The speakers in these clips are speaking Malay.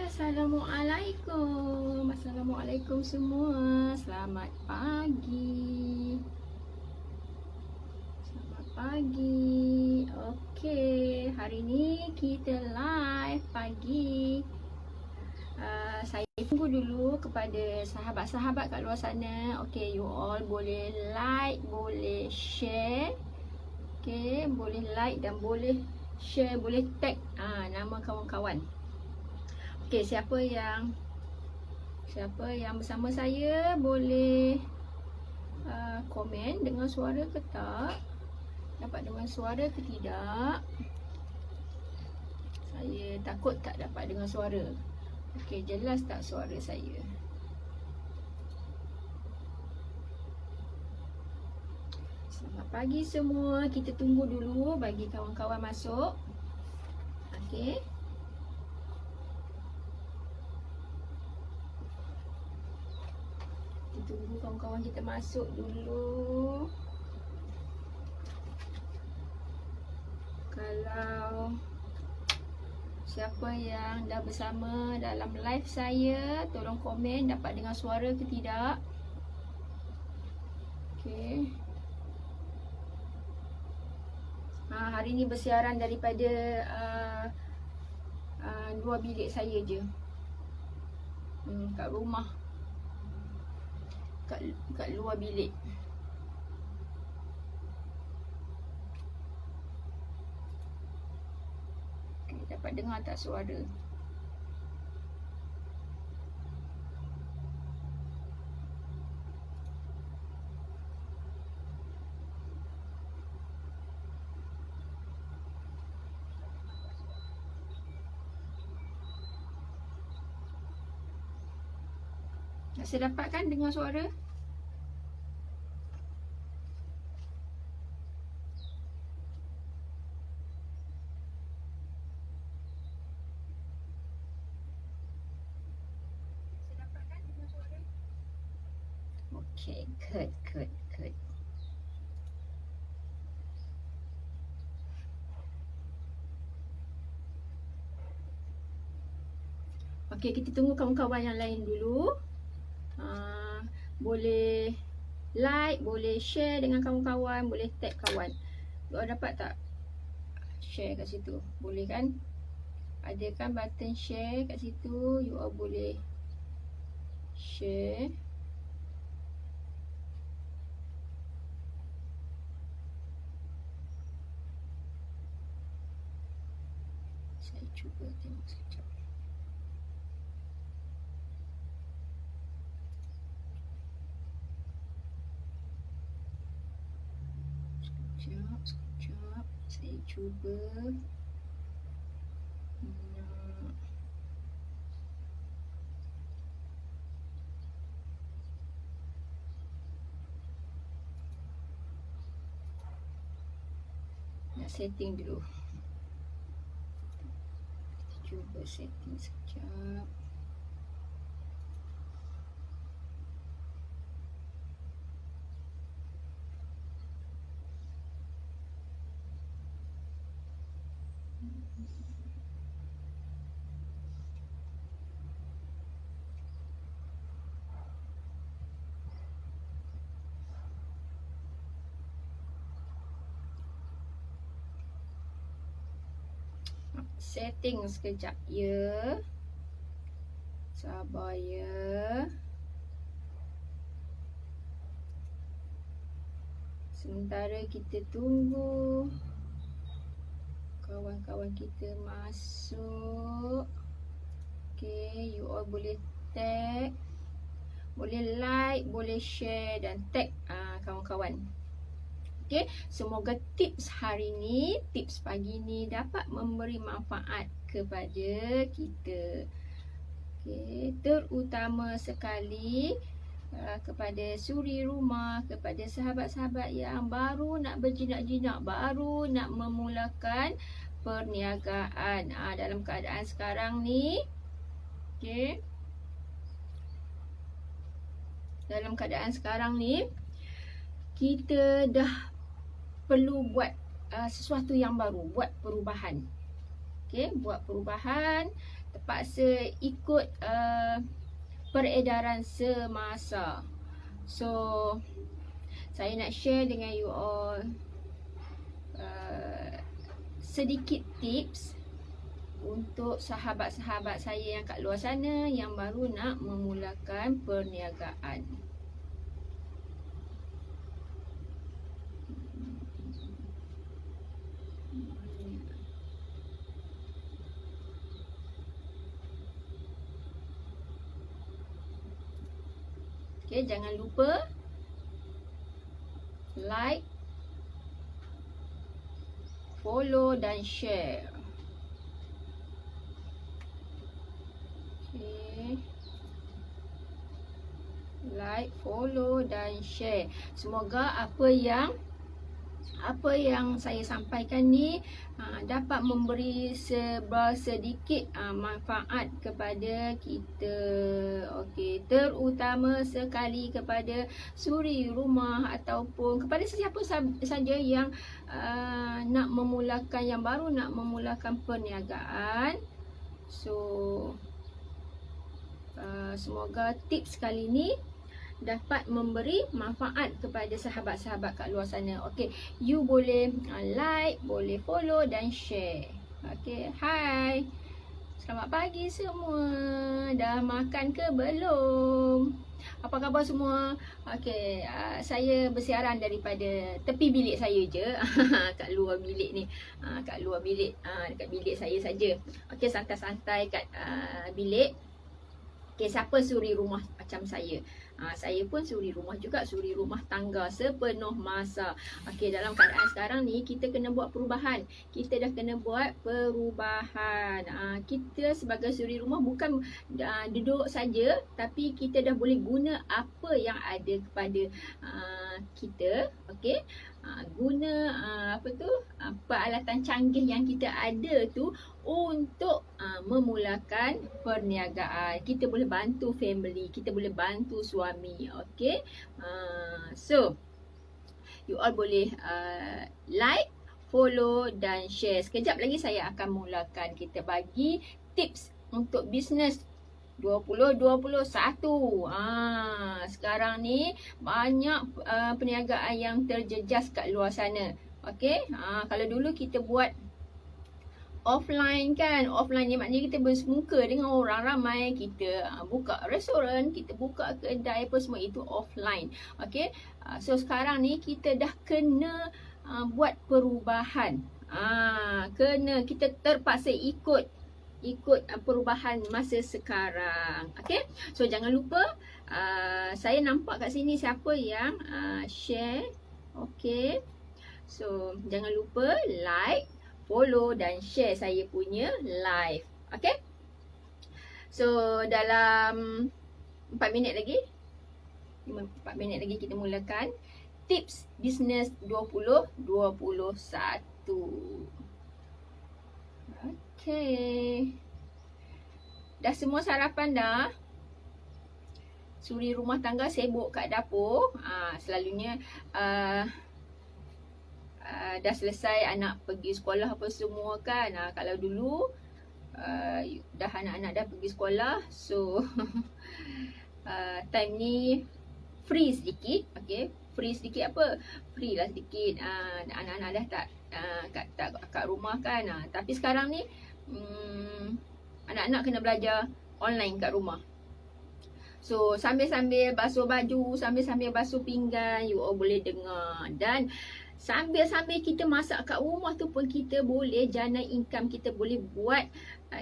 Assalamualaikum semua. Selamat pagi. Okey, hari ni kita live pagi. Saya tunggu dulu kepada sahabat-sahabat kat luar sana. Okey, you all boleh like, boleh share. Okey, boleh like dan boleh share, boleh tag nama kawan-kawan. Okey, siapa yang bersama saya boleh komen dengan suara ke tak? Dapat dengar suara ke tidak? Saya takut tak dapat dengar suara. Okey, jelas tak suara saya? Selamat pagi semua. Kita tunggu dulu bagi kawan-kawan masuk. Okey. Kita tunggu kawan-kawan kita masuk dulu. Kalau siapa yang dah bersama dalam live saya, tolong komen dapat dengar suara ke tidak. Okey. Hari ni bersiaran daripada dua bilik saya je. Kat rumah. Kat luar bilik. Okay, dapat dengar tak suara? Masih dapat kan dengar suara? Okay, good. Okay, kita tunggu kawan-kawan yang lain dulu. Boleh like, boleh share dengan kawan-kawan, boleh tag kawan. You all dapat tak share kat situ? Boleh kan? Ada kan button share kat situ? You all boleh share. Saya cuba tengok sekejap. Sekejap. Saya cuba. Nak setting dulu. Kita cuba setting sekejap. Setting sekejap ya. Sabar ya. Sementara kita tunggu kawan-kawan kita masuk. Okay, you all boleh tag, boleh like, boleh share dan tag kawan-kawan. Okay, semoga tips hari ni, tips pagi ni dapat memberi manfaat kepada kita. Okay, terutama sekali kepada suri rumah, kepada sahabat-sahabat yang baru nak berjinak-jinak, baru nak memulakan perniagaan dalam keadaan sekarang ni. Okay, dalam keadaan sekarang ni kita dah perlu buat sesuatu yang baru, buat perubahan. Okay, buat perubahan. terpaksa ikut peredaran semasa. So saya nak share dengan you all sedikit tips untuk sahabat-sahabat saya yang kat luar sana yang baru nak memulakan perniagaan. Okay, jangan lupa like, follow dan share. Okay. Like, follow dan share. Semoga apa yang saya sampaikan ni dapat memberi sedikit manfaat kepada kita. Okey, terutama sekali kepada suri rumah ataupun kepada sesiapa saja yang nak memulakan, yang baru nak memulakan perniagaan. So semoga tips kali ni dapat memberi manfaat kepada sahabat-sahabat kat luar sana. Okey, you boleh like, boleh follow dan share. Okey, hai. Selamat pagi semua. Dah makan ke belum? Apa khabar semua? Okey, saya bersiaran daripada tepi bilik saya je. Kat luar bilik ni. Kat luar bilik, dekat bilik saya saja. Okey, santai-santai kat bilik. Okey, siapa suri rumah macam saya? Saya pun suri rumah juga, suri rumah tangga sepenuh masa. Okey, dalam keadaan sekarang ni kita kena buat perubahan. Kita dah kena buat perubahan. Kita sebagai suri rumah bukan duduk saja, tapi kita dah boleh guna apa yang ada kepada kita. Okey, guna peralatan canggih yang kita ada tu untuk memulakan perniagaan. Kita boleh bantu family, kita boleh bantu suami. Okay, so you all boleh like, follow dan share. Sekejap lagi saya akan mulakan. Kita bagi tips untuk bisnes 2021. Sekarang ni banyak perniagaan yang terjejas kat luar sana. Okay, kalau dulu kita buat offline kan, offline ni maknanya kita bersemuka dengan orang ramai, kita buka restoran, kita buka kedai apa semua, itu offline. Okay, so sekarang ni kita dah kena buat perubahan. Kita terpaksa ikut perubahan masa sekarang. Okay, so jangan lupa, saya nampak kat sini siapa yang share. Okay, so jangan lupa like, follow dan share saya punya live. Okay, so dalam 4 minit lagi, 4 minit lagi kita mulakan tips bisnes 2021. Okay, dah semua sarapan dah? Suri rumah tangga sibuk kat dapur. Selalunya dah selesai anak pergi sekolah apa semua kan. Kalau dulu dah anak-anak dah pergi sekolah, so time ni free sedikit. Okay, free sedikit apa? Free lah sedikit. Anak-anak dah tak kat rumah kan. Tapi sekarang ni anak-anak kena belajar online kat rumah. So sambil-sambil basuh baju, sambil-sambil basuh pinggan, you all boleh dengar. Dan sambil-sambil kita masak kat rumah tu pun kita boleh jana income. Kita boleh buat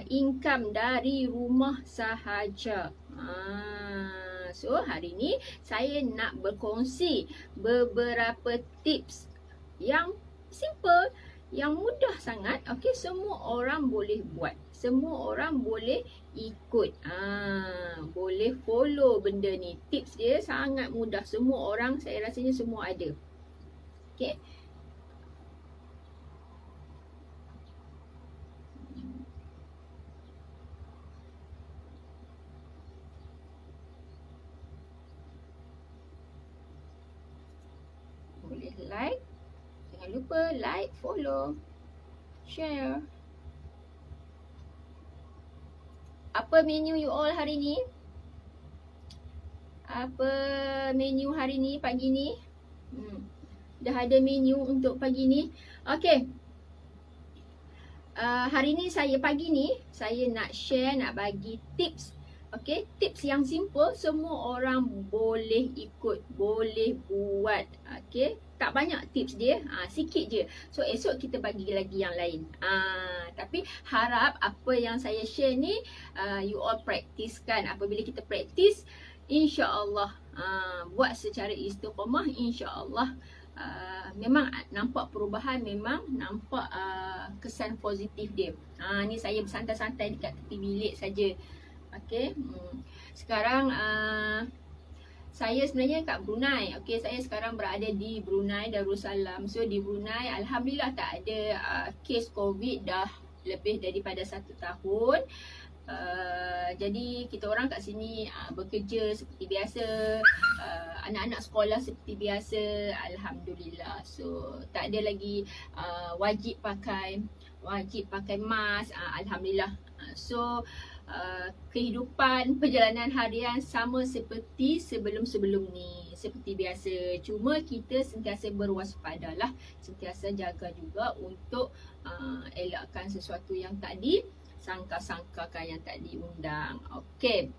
income dari rumah sahaja. So hari ni saya nak berkongsi beberapa tips yang simple, yang mudah sangat. Okay, semua orang boleh buat, semua orang boleh ikut. Boleh follow benda ni. Tips dia sangat mudah. Semua orang, saya rasanya semua ada. Okay, boleh like, jangan lupa like, follow, share. Apa menu you all hari ni? Apa menu hari ni, pagi ni? Dah ada menu untuk pagi ni. Okay. Hari ni pagi ni saya nak share, nak bagi tips. Okay, tips yang simple, semua orang boleh ikut, boleh buat. Okay, tak banyak tips dia, sikit je. So esok kita bagi lagi yang lain. Tapi harap apa yang saya share ni you all practice kan. Apabila kita practice, insya-Allah buat secara istiqamah, insya-Allah memang nampak perubahan, memang nampak kesan positif dia. Ni saya bersantai-santai dekat tepi bilik saja. Okey. Sekarang saya sebenarnya kat Brunei. Okey, saya sekarang berada di Brunei Darussalam. So di Brunei alhamdulillah tak ada kes COVID dah lebih daripada 1 tahun. Jadi kita orang kat sini bekerja seperti biasa, anak-anak sekolah seperti biasa, alhamdulillah. So tak ada lagi wajib pakai mask, alhamdulillah. So kehidupan perjalanan harian sama seperti sebelum-sebelum ni, seperti biasa. Cuma kita sentiasa berwaspadalah, sentiasa jaga juga untuk elakkan sesuatu yang tak disangka-sangkakan, yang tak diundang. Okey.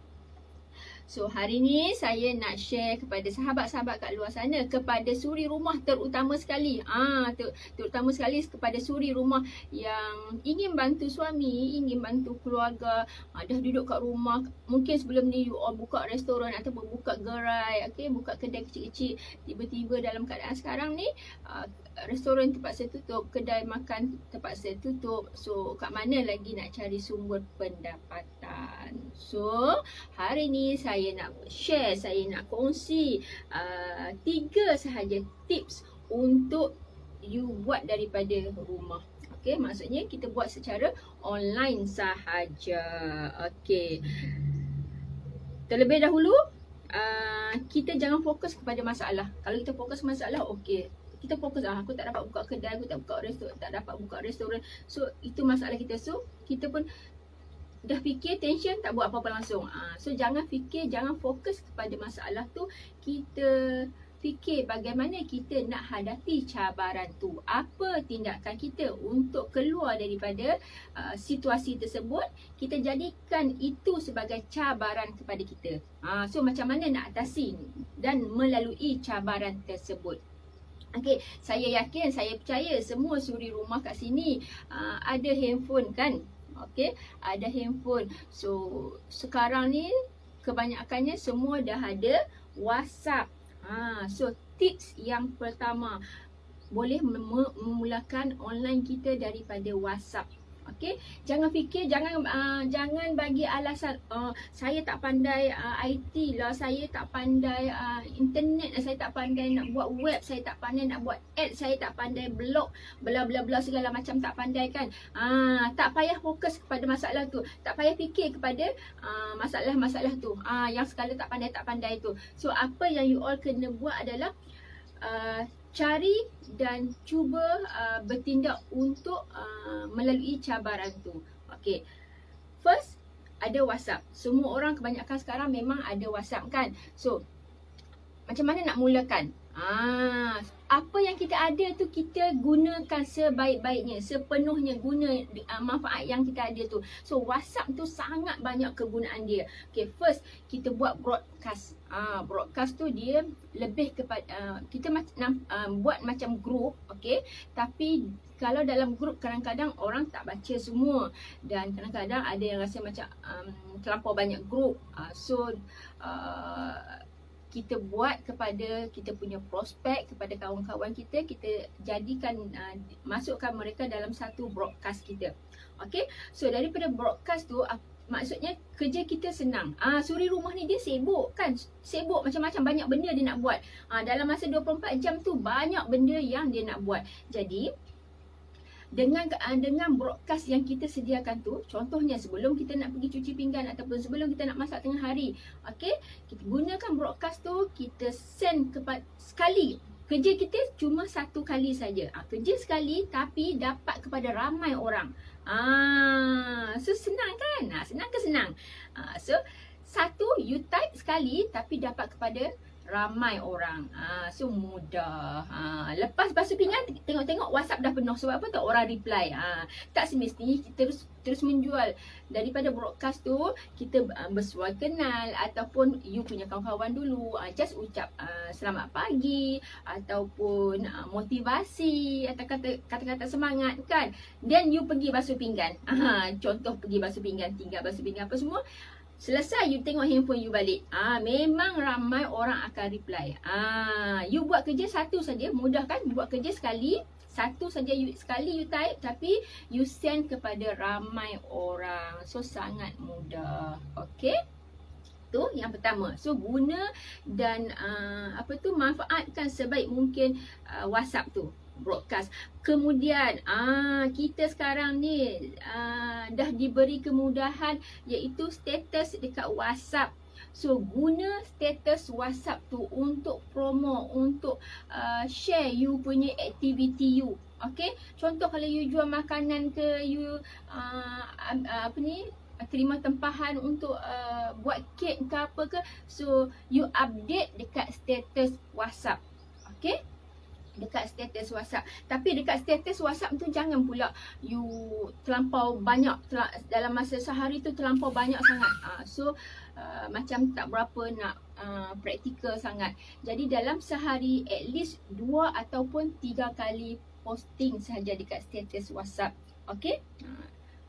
So hari ni saya nak share kepada sahabat-sahabat kat luar sana, kepada suri rumah terutama sekali. Terutama sekali kepada suri rumah yang ingin bantu suami, ingin bantu keluarga, dah duduk kat rumah. Mungkin sebelum ni you all buka restoran ataupun buka gerai, okay, buka kedai kecil-kecil. Tiba-tiba dalam keadaan sekarang ni restoran terpaksa tutup, kedai makan terpaksa tutup. So kat mana lagi nak cari sumber pendapatan? So hari ni saya nak share, saya nak kongsi 3 sahaja tips untuk you buat daripada rumah. Okay, maksudnya kita buat secara online sahaja. Okay, terlebih dahulu kita jangan fokus kepada masalah. Kalau kita fokus masalah, okay, kita fokus aku tak dapat buka kedai, aku tak dapat buka restoran. So itu masalah kita. So kita pun dah fikir, tension, tak buat apa-apa langsung. So jangan fikir, jangan fokus kepada masalah tu. Kita fikir bagaimana kita nak hadapi cabaran tu. Apa tindakan kita untuk keluar daripada situasi tersebut. Kita jadikan itu sebagai cabaran kepada kita. So macam mana nak atasi dan melalui cabaran tersebut. Okay, saya yakin, saya percaya semua suri rumah kat sini ada handphone kan. Okay, ada handphone. So sekarang ni kebanyakannya semua dah ada WhatsApp. So tips yang pertama, boleh memulakan online kita daripada WhatsApp. Okay, jangan fikir, jangan bagi alasan saya tak pandai IT lah, saya tak pandai internet, saya tak pandai nak buat web, saya tak pandai nak buat ad, saya tak pandai blog, bla bla bla segala macam tak pandai kan. Tak payah fokus kepada masalah tu, tak payah fikir kepada masalah-masalah tu, yang sekala tak pandai tu. So apa yang you all kena buat adalah cari dan cuba bertindak untuk melalui cabaran tu. Okay, first ada WhatsApp. Semua orang kebanyakan sekarang memang ada WhatsApp kan. So macam mana nak mulakan? Apa yang kita ada tu kita gunakan sebaik-baiknya, sepenuhnya guna manfaat yang kita ada tu. So WhatsApp tu sangat banyak kegunaan dia. Okay, first kita buat broadcast. Broadcast tu dia lebih kepada kita buat macam group, okay. Tapi kalau dalam grup kadang-kadang orang tak baca semua, dan kadang-kadang ada yang rasa macam terlampau banyak grup. So kita buat kepada kita punya prospek, kepada kawan-kawan kita, kita jadikan masukkan mereka dalam satu broadcast kita. Okay, so daripada broadcast tu maksudnya kerja kita senang. Suri rumah ni dia sibuk kan, sibuk macam-macam, banyak benda dia nak buat. Dalam masa 24 jam tu banyak benda yang dia nak buat. Jadi dengan broadcast yang kita sediakan tu, contohnya sebelum kita nak pergi cuci pinggan ataupun sebelum kita nak masak tengah hari, okey, kita gunakan broadcast tu, kita send sekali Kerja kita cuma satu kali saja. Kerja sekali tapi dapat kepada ramai orang. So senang kan? Senang ke senang? So satu, you type sekali tapi dapat kepada ramai orang. So mudah. Lepas basuh pinggan, tengok-tengok WhatsApp dah penuh. Sebab apa tak orang reply. Tak semestinya kita terus menjual. Daripada broadcast tu, kita bersuai kenal ataupun you punya kawan-kawan dulu. Just ucap selamat pagi ataupun motivasi atau kata-kata semangat kan. Then you pergi basuh pinggan. Contoh pergi basuh pinggan, tinggal basuh pinggan apa semua. Selesai you tengok handphone you balik. Memang ramai orang akan reply. You buat kerja satu saja, mudah kan? Buat kerja sekali, satu saja sekali you type tapi you send kepada ramai orang. So sangat mudah. Okey? Tu yang pertama. So guna dan manfaatkan sebaik mungkin WhatsApp tu, broadcast. Kemudian kita sekarang ni dah diberi kemudahan iaitu status dekat WhatsApp. So guna status WhatsApp tu untuk promo, untuk share you punya aktiviti you. Okay, contoh kalau you jual makanan ke, you terima tempahan untuk buat kek ke apa ke, so you update dekat status WhatsApp. Okay, dekat status WhatsApp. Tapi dekat status WhatsApp tu jangan pula you terlampau banyak, dalam masa sehari tu terlampau banyak sangat. So macam tak berapa nak praktikal sangat. Jadi dalam sehari at least 2 ataupun 3 kali posting sahaja dekat status WhatsApp. Okay,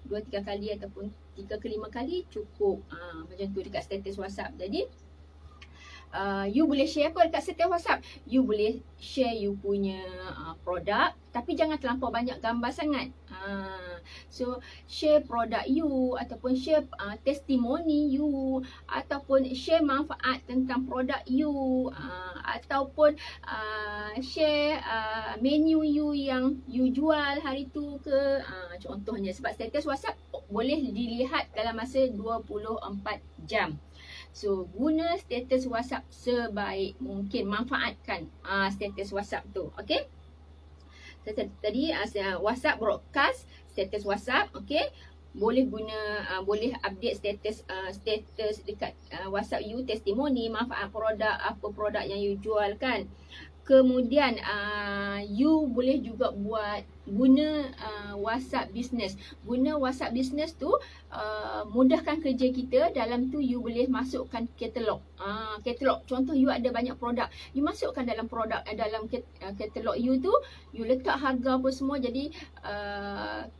2-3 kali ataupun 3 ke 5 kali cukup. Macam tu dekat status WhatsApp. Jadi you boleh share apa dekat status WhatsApp? You boleh share you punya produk, tapi jangan terlampau banyak gambar sangat. So share produk you ataupun share testimoni you ataupun share manfaat tentang produk you ataupun share menu you yang you jual hari tu ke, contohnya. Sebab status WhatsApp boleh dilihat dalam masa 24 jam. So guna status WhatsApp sebaik mungkin, manfaatkan status WhatsApp tu. Okay, tadi WhatsApp broadcast, status WhatsApp. Okay, boleh guna, boleh update status dekat WhatsApp you, testimoni, manfaat produk, apa produk yang you jual kan. Kemudian you boleh juga guna WhatsApp business. Guna WhatsApp business tu mudahkan kerja kita. Dalam tu you boleh masukkan katalog. Katalog, contoh you ada banyak produk, you masukkan dalam produk, dalam katalog you tu, you letak harga apa semua. Jadi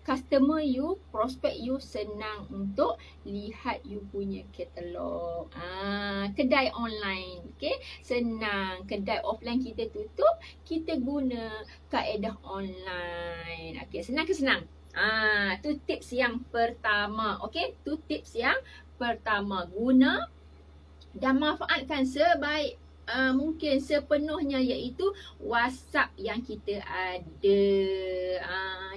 customer you, prospect you senang untuk lihat you punya katalog. Kedai online, okay, senang. Kedai offline kita tutup, kita guna kaedah online. Okay, senang ke senang? Tu tips yang pertama. Okay, tu tips yang pertama. Guna dan manfaatkan sebaik mungkin sepenuhnya, iaitu WhatsApp yang kita ada.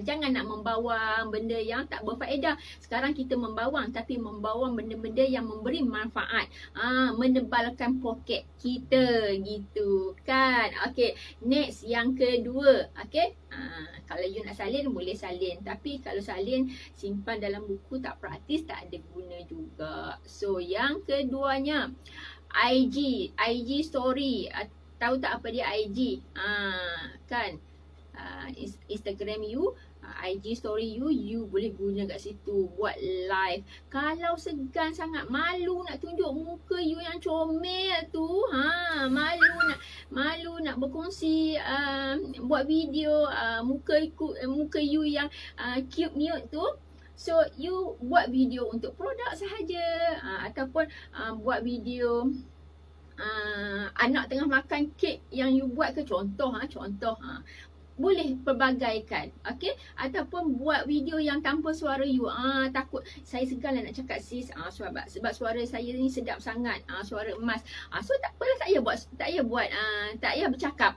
Jangan nak membawang benda yang tak berfaedah. Sekarang kita membawang, tapi membawang benda-benda yang memberi manfaat, menebalkan poket kita gitu kan. Okay, next yang kedua. Okay, kalau you nak salin boleh salin, tapi kalau salin simpan dalam buku tak praktis, tak ada guna juga. So yang keduanya, IG story. Tahu tak apa dia IG? Kan, Instagram you, IG story you boleh guna kat situ buat live. Kalau segan sangat, malu nak tunjuk muka you yang comel tu, malu nak berkongsi, buat video muka you yang cute mute tu. So you buat video untuk produk sahaja, ataupun buat video anak tengah makan kek yang you buat ke, contoh. Boleh pelbagaikan. Okay, ataupun buat video yang tanpa suara you. Takut saya segan lah nak cakap sis, sebab suara saya ni sedap sangat, suara emas. So tak apalah, tak payah bercakap.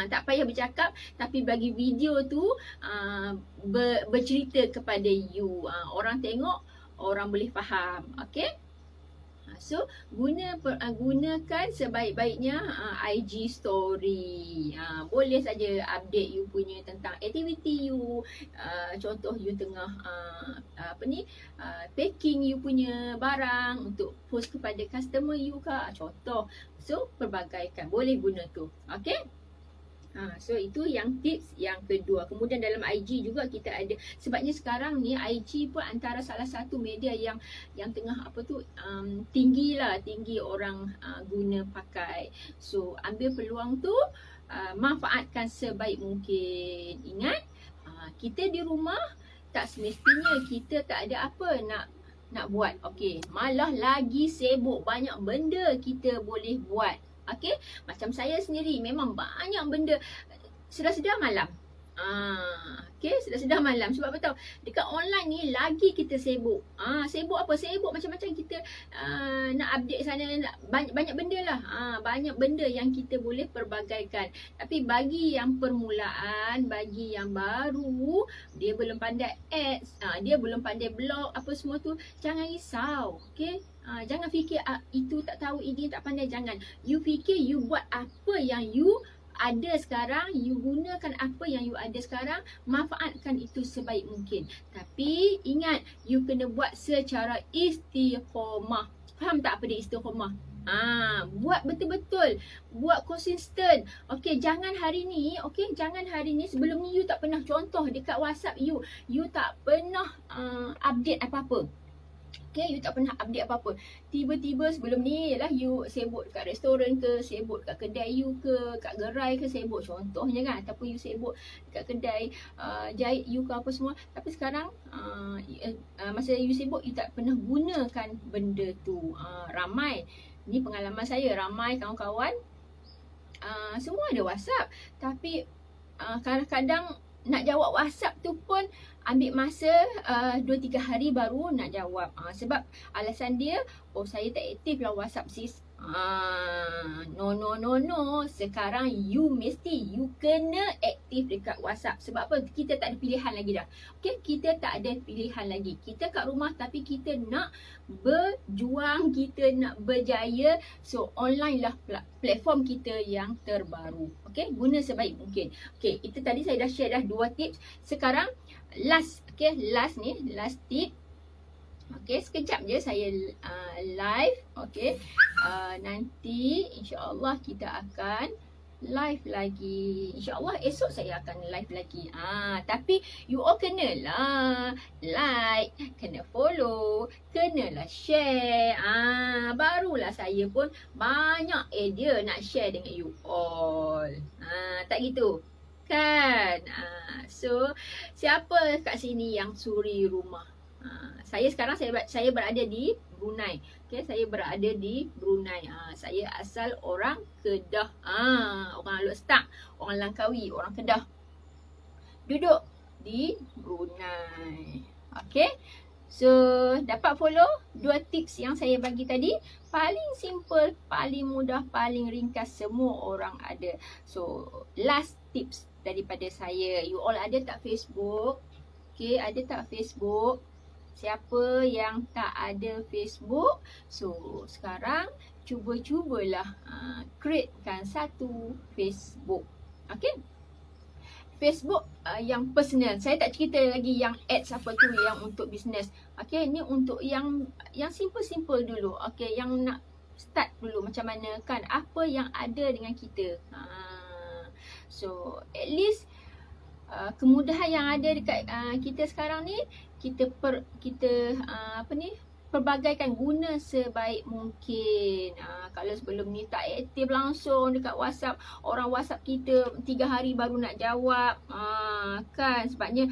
Tak payah bercakap, tapi bagi video tu bercerita kepada you. Orang tengok, orang boleh faham. Okay, So gunakan sebaik-baiknya IG story. Boleh saja update you punya tentang aktiviti you. Contoh you tengah packing you punya barang untuk post kepada customer you ke, contoh. So perbagaikan, boleh guna tu. Okay. So itu yang tips yang kedua. Kemudian dalam IG juga kita ada, sebabnya sekarang ni IG pun antara salah satu media yang tengah tinggi orang guna pakai. So ambil peluang tu, manfaatkan sebaik mungkin. Ingat, kita di rumah tak semestinya kita tak ada apa nak buat. Okey, malah lagi sibuk, banyak benda kita boleh buat. Okey, macam saya sendiri memang banyak benda sedar-sedar malam. Okey, sedar-sedar malam. Sebab apa tahu? Dekat online ni lagi kita sibuk. Sibuk apa? Sibuk macam-macam kita nak update sana, banyak benda lah. Banyak benda yang kita boleh perbagaikan. Tapi bagi yang permulaan, bagi yang baru, dia belum pandai ads, dia belum pandai blog, apa semua tu, jangan risau. Okey? Jangan fikir itu tak tahu, ini tak pandai. Jangan. You fikir you buat apa yang you ada sekarang, you gunakan apa yang you ada sekarang, manfaatkan itu sebaik mungkin. Tapi ingat, you kena buat secara istiqomah. Faham tak apa dia istiqomah? Buat betul-betul, buat konsisten. Okey, jangan hari ni, sebelum ni you tak pernah, contoh dekat WhatsApp you tak pernah update apa-apa. Okay, you tak pernah update apa-apa. Tiba-tiba sebelum ni lah you sibuk dekat restoran ke, sibuk dekat kedai you ke, kat gerai ke, sibuk contohnya kan. Ataupun you sibuk dekat kedai jahit you ke apa semua. Tapi sekarang masa you sibuk, you tak pernah gunakan benda tu. Ramai, ni pengalaman saya, ramai kawan-kawan semua ada WhatsApp. Tapi kadang-kadang nak jawab WhatsApp tu pun ambil masa 2-3 hari baru nak jawab. Sebab alasan dia, saya tak aktif lah WhatsApp sis. No. Sekarang you kena aktif dekat WhatsApp. Sebab apa? Kita tak ada pilihan lagi dah. Okay? Kita tak ada pilihan lagi. Kita kat rumah tapi kita nak berjuang, kita nak berjaya. So online lah platform kita yang terbaru. Okay? Guna sebaik mungkin. Okay, itu tadi saya dah share dah 2 tips. Sekarang last tip. Okay, sekejap je saya live. Okay, nanti insyaAllah kita akan live lagi. InsyaAllah esok saya akan live lagi. Tapi you all kenalah like, kena follow, kenalah share. Barulah saya pun banyak idea nak share dengan you all. Tak gitu kan? So siapa kat sini yang suri rumah? Saya sekarang saya berada di Brunei. Okay, saya berada di Brunei. Saya asal orang Kedah. Orang Alor Setak, orang Langkawi, orang Kedah. Duduk di Brunei. Okay. So, dapat follow 2 tips yang saya bagi tadi. Paling simple, paling mudah, paling ringkas, semua orang ada. So, last tips daripada saya. You all ada tak Facebook? Okay, ada tak Facebook? Siapa yang tak ada Facebook? So, sekarang cubalah createkan satu Facebook. Okay? Facebook yang personal. Saya tak cerita lagi yang ads apa tu yang untuk bisnes. Okay, ni untuk yang simple-simple dulu. Okay, yang nak start dulu macam mana kan, apa yang ada dengan kita. So, at least kemudahan yang ada dekat kita sekarang ni, kita perbagaikan, guna sebaik mungkin. Kalau sebelum ni tak aktif langsung dekat WhatsApp, orang WhatsApp kita 3 hari baru nak jawab, kan, sebabnya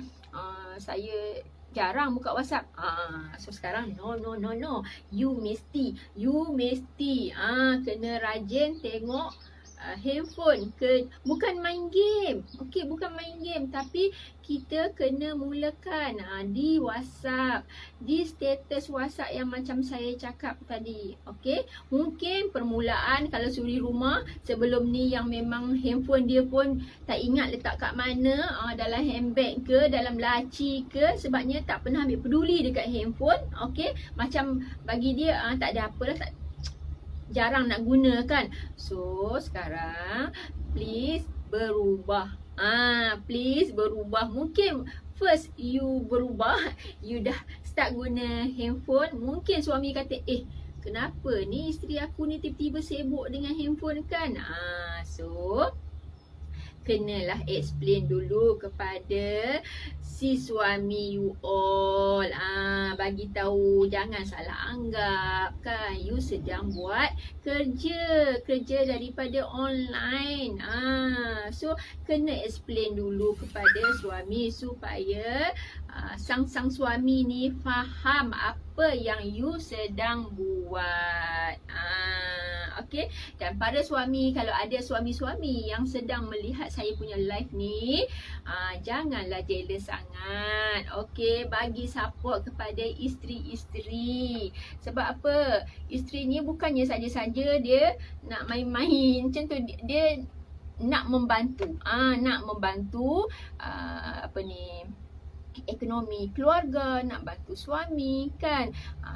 saya jarang buka WhatsApp. So sekarang no. You mesti kena rajin tengok handphone bukan main game. Okey, bukan main game, tapi kita kena mulakan di WhatsApp, di status WhatsApp yang macam saya cakap tadi. Okey, mungkin permulaan kalau suri rumah sebelum ni yang memang handphone dia pun tak ingat letak kat mana, dalam handbag ke, dalam laci ke, sebabnya tak pernah ambil peduli dekat handphone. Okey, macam bagi dia tak ada apalah, jarang nak guna kan. So sekarang please berubah. Please berubah. Mungkin first you berubah, you dah start guna handphone. Mungkin suami kata, kenapa ni isteri aku ni tiba-tiba sibuk dengan handphone kan. So kenalah explain dulu kepada si suami you all. Bagi tahu, jangan salah anggap kan, you sedang buat kerja daripada online. So kena explain dulu kepada suami supaya sang suami ni faham apa yang you sedang buat. Okey, dan para suami, kalau ada suami-suami yang sedang melihat saya punya live ni, janganlah jealous sangat. Okey, bagi support kepada isteri-isteri. Sebab apa? Isteri ni bukannya saja-saja dia nak main-main macam tu, dia nak membantu. Nak membantu ekonomi keluarga, nak bantu suami kan.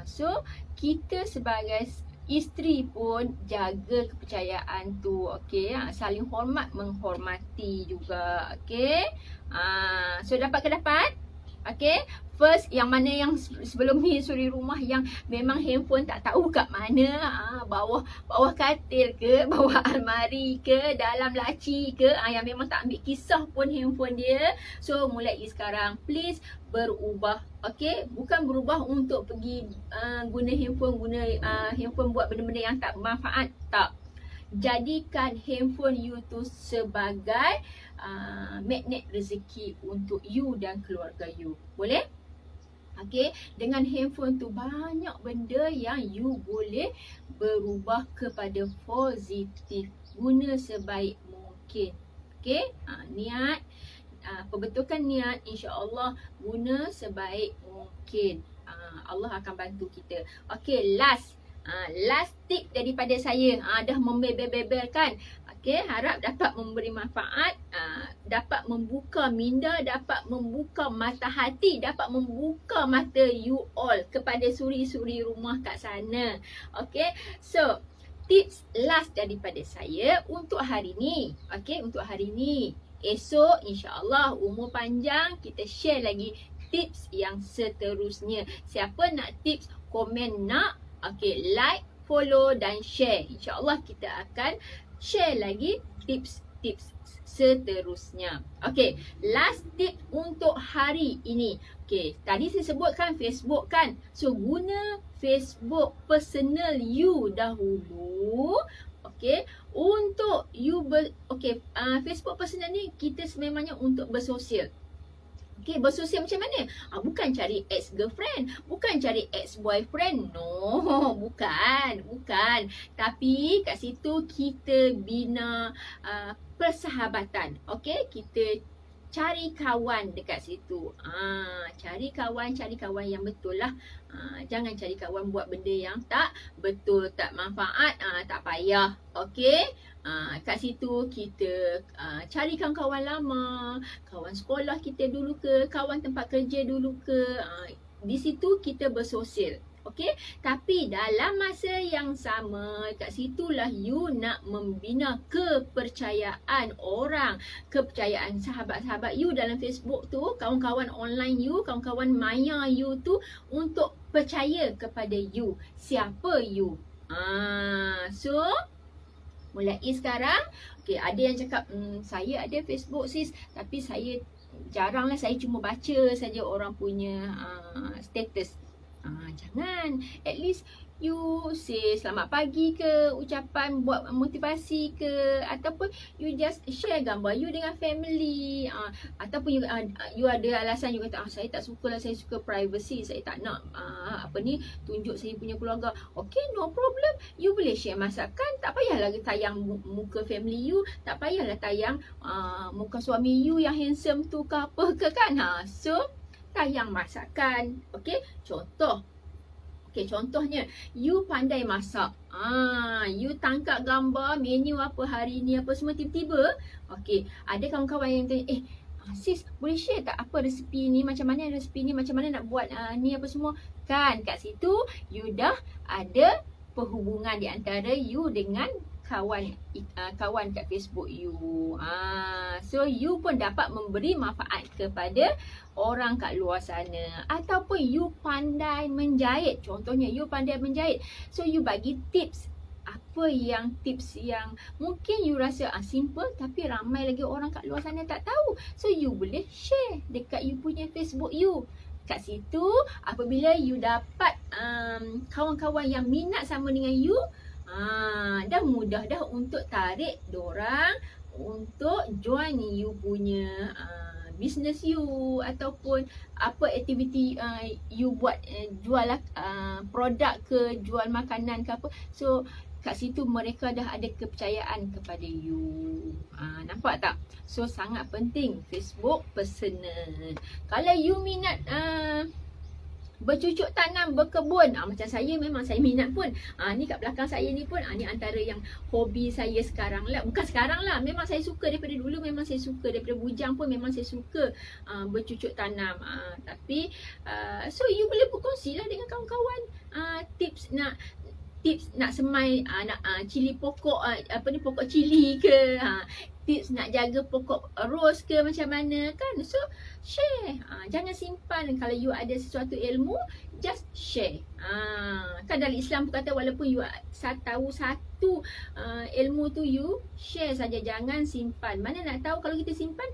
So kita sebagai isteri pun jaga kepercayaan tu. Okey, saling hormat menghormati juga. Okey, so dapat ke dapat? Okey, first yang mana yang sebelum ni suri rumah yang memang handphone tak tahu kat mana, bawah katil ke, bawah almari ke, dalam laci ke, yang memang tak ambil kisah pun handphone dia. So mulai sekarang please berubah. Okey, bukan berubah untuk pergi guna handphone buat benda-benda yang tak bermanfaat, tak. Jadikan handphone you tu sebagai magnet rezeki untuk you dan keluarga you. Boleh? Okey, dengan handphone tu banyak benda yang you boleh berubah kepada positif. Guna sebaik mungkin. Okey, niat, perbetulkan niat, insya-Allah guna sebaik mungkin. Allah akan bantu kita. Okey, last tip daripada saya. Dah membebel-bebel kan. Okey, harap dapat memberi manfaat, dapat membuka minda, dapat membuka mata hati, dapat membuka mata you all kepada suri-suri rumah kat sana. Okey, so tips last daripada saya untuk hari ni. Okey, untuk hari ni. Esok insya-Allah umur panjang kita share lagi tips yang seterusnya. Siapa nak tips, komen nak. Okey, like, follow dan share. InsyaAllah kita akan share lagi tips-tips seterusnya. Okey, last tip untuk hari ini. Okey, tadi saya sebutkan Facebook kan. So, guna Facebook personal you dahulu. Okey, untuk you Facebook personal ni kita sememangnya untuk bersosial. Okey, bersosial macam mana? Bukan cari ex-girlfriend, bukan cari ex-boyfriend. No, bukan. Tapi kat situ kita bina persahabatan. Okey, kita cari kawan dekat situ. Cari kawan yang betul lah. Jangan cari kawan buat benda yang tak betul, tak manfaat, tak payah. Okey, kat situ kita carikan kawan lama, kawan sekolah kita dulu ke, kawan tempat kerja dulu ke. Di situ kita bersosial. Okey, tapi dalam masa yang sama, kat situlah you nak membina kepercayaan orang, kepercayaan sahabat-sahabat you dalam Facebook tu, kawan-kawan online you, kawan-kawan maya you tu, untuk percaya kepada you, siapa you. So mulai sekarang, okey, ada yang cakap saya ada Facebook sis, tapi saya jaranglah, saya cuma baca saja orang punya status. Jangan, at least you say selamat pagi ke, ucapan buat motivasi ke, ataupun you just share gambar you dengan family. Ataupun you ada alasan you kata saya tak suka lah, saya suka privacy, saya tak nak tunjuk saya punya keluarga. Okay, no problem. You boleh share masakan, tak payahlah tayang muka family you, tak payahlah tayang muka suami you yang handsome tu ke apa ke kan. So tayang masakan. Okay, contohnya you pandai masak. You tangkap gambar menu apa hari ni apa semua, tiba-tiba ada kawan-kawan yang tanya, sis boleh share tak apa resepi ni, macam mana resepi ni, macam mana nak buat ni apa semua kan. Kat situ you dah ada perhubungan di antara you dengan kawan kat Facebook you. So you pun dapat memberi manfaat kepada orang kat luar sana. Ataupun you pandai menjahit. Contohnya you pandai menjahit, so you bagi tips. Apa yang tips yang mungkin you rasa simple tapi ramai lagi orang kat luar sana tak tahu. So you boleh share dekat you punya Facebook you. Kat situ apabila you dapat kawan-kawan yang minat sama dengan you, dah mudah dah untuk tarik dorang untuk join you punya business you, ataupun apa aktiviti you buat, jual produk ke, jual makanan ke apa. So kat situ mereka dah ada kepercayaan kepada you. Nampak tak? So sangat penting Facebook personal. Kalau you minat bercucuk tanam, berkebun, macam saya, memang saya minat pun. Ni kat belakang saya ni pun, ni antara yang hobi saya sekarang lah. Bukan sekarang lah, memang saya suka daripada dulu, memang saya suka daripada bujang pun, memang saya suka bercucuk tanam. Tapi so you boleh berkongsi lah dengan kawan-kawan tips nak semai cili pokok, pokok cili ke, tips nak jaga pokok ros ke macam mana kan. So share, jangan simpan. Kalau you ada sesuatu ilmu, just share. Kan dalam Islam pun kata walaupun you tahu satu ilmu tu, you share saja, jangan simpan. Mana nak tahu kalau kita simpan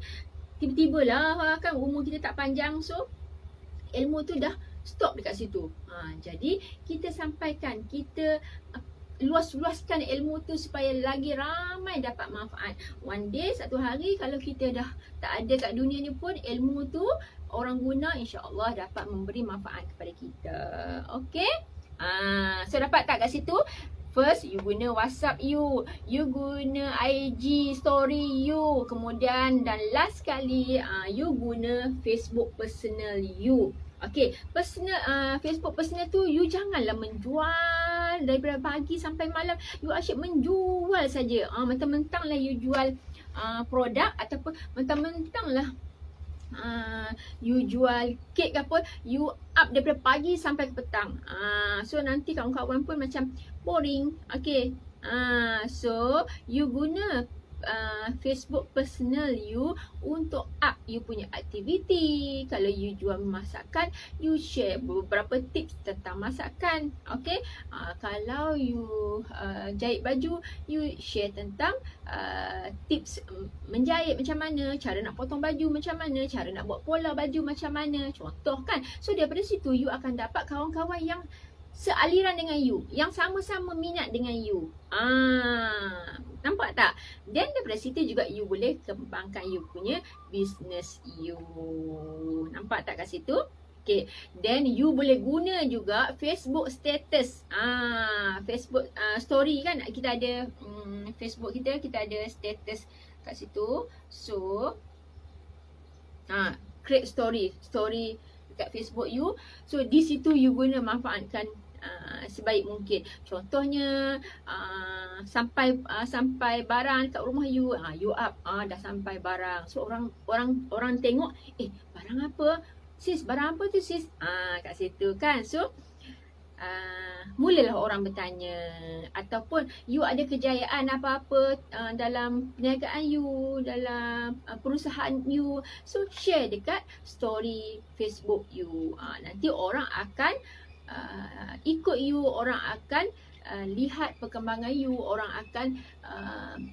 tiba-tiba lah kan umur kita tak panjang, so ilmu tu dah stop dekat situ. Jadi kita sampaikan, kita luas-luaskan ilmu tu supaya lagi ramai dapat manfaat. One day, satu hari kalau kita dah tak ada kat dunia ni pun, ilmu tu orang guna, insya-Allah dapat memberi manfaat kepada kita. Okay? So dapat tak kat situ? First, you guna WhatsApp you guna IG story you, kemudian dan last sekali you guna Facebook personal you. Okay, personal Facebook personal tu you janganlah menjual daripada pagi sampai malam. You asyik menjual saja. Mentang-mentang lah you jual produk, ataupun mentang-mentang lah you jual kek ke apa, you up daripada pagi sampai ke petang. So nanti kawan-kawan pun macam boring. Okay, so you guna Facebook personal you untuk up you punya aktiviti. Kalau you jual masakan, you share beberapa tips tentang masakan. Okay, kalau you jahit baju, you share tentang tips menjahit macam mana, cara nak potong baju macam mana, cara nak buat pola baju macam mana, contoh kan. So daripada situ you akan dapat kawan-kawan yang sealiran dengan you, yang sama-sama minat dengan you. Nampak tak? Dan daripada situ juga you boleh kembangkan you punya business you. Nampak tak kat situ? Okay. Then you boleh guna juga Facebook status. Facebook story kan. Kita ada Facebook kita ada status kat situ. So create story dekat Facebook you. So di situ you guna manfaatkan sebaik mungkin. Contohnya sampai barang kat rumah you, you up dah sampai barang. So orang tengok, barang apa sis, barang apa tu sis, kat situ kan. So mulalah orang bertanya. Ataupun you ada kejayaan apa-apa dalam perniagaan you, dalam perusahaan you, so share dekat story Facebook you. Nanti orang akan ikut you, orang akan lihat perkembangan you, orang akan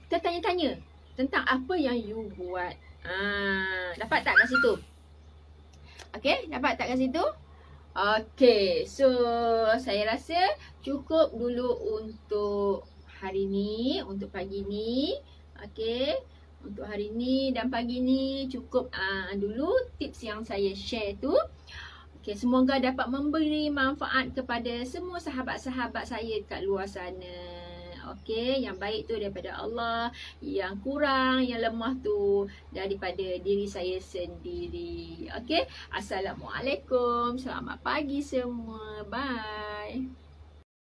tertanya-tanya tentang apa yang you buat. Dapat tak kat situ? Okay, dapat tak kat situ? Okay, so saya rasa cukup dulu untuk hari ni, untuk pagi ni. Okay, untuk hari ni dan pagi ni cukup dulu tips yang saya share tu. Okay, semoga dapat memberi manfaat kepada semua sahabat-sahabat saya kat luar sana. Okay, yang baik tu daripada Allah, yang kurang, yang lemah tu daripada diri saya sendiri. Okay, Assalamualaikum, selamat pagi semua, bye.